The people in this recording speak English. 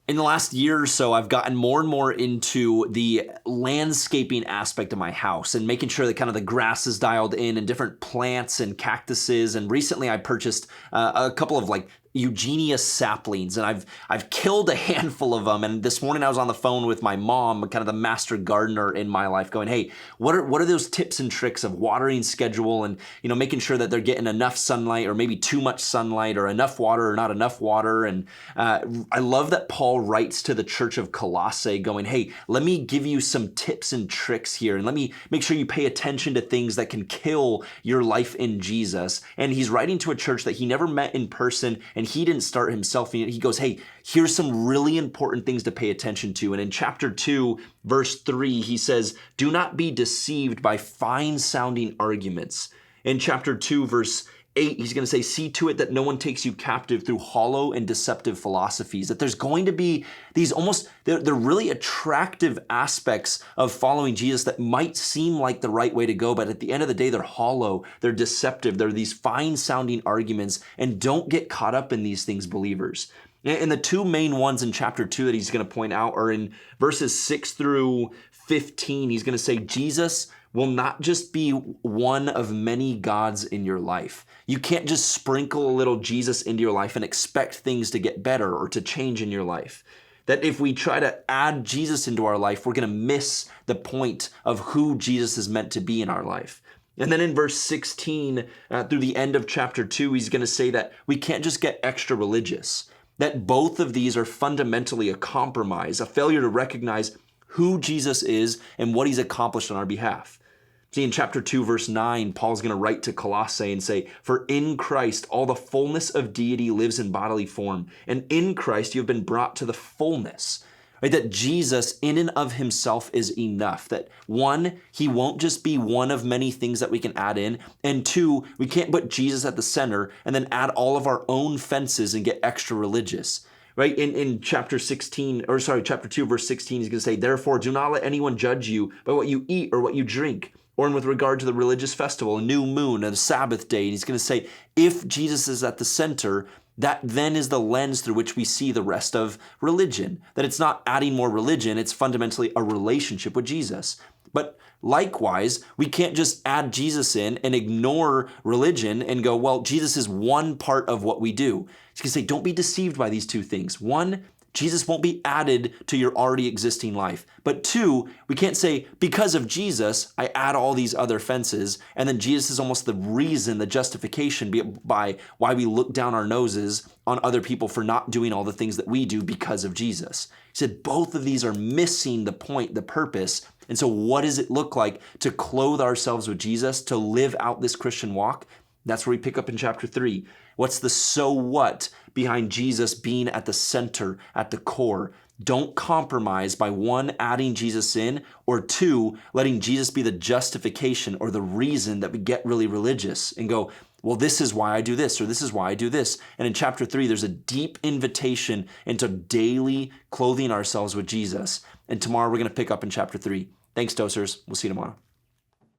In the last year or so, I've gotten more and more into the landscaping aspect of my house and making sure that kind of the grass is dialed in and different plants and cactuses. And recently I purchased a couple of like Eugenia saplings, and I've killed a handful of them. And this morning I was on the phone with my mom, kind of the master gardener in my life, going, "Hey, what are those tips and tricks of watering schedule and making sure that they're getting enough sunlight or maybe too much sunlight or enough water or not enough water?" And I love that Paul writes to the church of Colossae, going, "Hey, let me give you some tips and tricks here, and let me make sure you pay attention to things that can kill your life in Jesus." And he's writing to a church that he never met in person, and he didn't start himself. He goes, "Hey, here's some really important things to pay attention to." And in chapter 2, verse 3, he says, "Do not be deceived by fine-sounding arguments." In chapter 2, verse 8, he's going to say, "See to it that no one takes you captive through hollow and deceptive philosophies." That there's going to be these they're really attractive aspects of following Jesus that might seem like the right way to go, but at the end of the day, they're hollow, they're deceptive, they're these fine-sounding arguments, and don't get caught up in these things, believers. And the two main ones in chapter 2 that he's going to point out are in verses 6 through 15. He's going to say, Jesus will not just be one of many gods in your life. You can't just sprinkle a little Jesus into your life and expect things to get better or to change in your life. That if we try to add Jesus into our life, we're going to miss the point of who Jesus is meant to be in our life. And then in verse 16, through the end of chapter 2, he's going to say that we can't just get extra religious. That both of these are fundamentally a compromise, a failure to recognize who Jesus is and what he's accomplished on our behalf. See, in chapter 2, verse 9, Paul's going to write to Colossae and say, "For in Christ all the fullness of deity lives in bodily form, and in Christ you have been brought to the fullness." Right? That Jesus in and of himself is enough. That one, he won't just be one of many things that we can add in. And two, we can't put Jesus at the center and then add all of our own fences and get extra religious. Right? In chapter 2, verse 16, he's going to say, "Therefore, do not let anyone judge you by what you eat or what you drink, or with regard to the religious festival, a new moon, and a Sabbath day." And he's going to say, if Jesus is at the center, that then is the lens through which we see the rest of religion. That it's not adding more religion, it's fundamentally a relationship with Jesus. But likewise, we can't just add Jesus in and ignore religion and go, well, Jesus is one part of what we do. He's going to say, don't be deceived by these two things. One, Jesus won't be added to your already existing life. But two, we can't say, because of Jesus, I add all these other fences, and then Jesus is almost the reason, the justification by why we look down our noses on other people for not doing all the things that we do because of Jesus. He said both of these are missing the point, the purpose. And so what does it look like to clothe ourselves with Jesus, to live out this Christian walk? That's where we pick up in chapter 3. What's the so what behind Jesus being at the center, at the core? Don't compromise by one, adding Jesus in, or two, letting Jesus be the justification or the reason that we get really religious and go, well, this is why I do this, or this is why I do this. And in chapter 3, there's a deep invitation into daily clothing ourselves with Jesus. And tomorrow we're going to pick up in chapter 3. Thanks, Dosers. We'll see you tomorrow.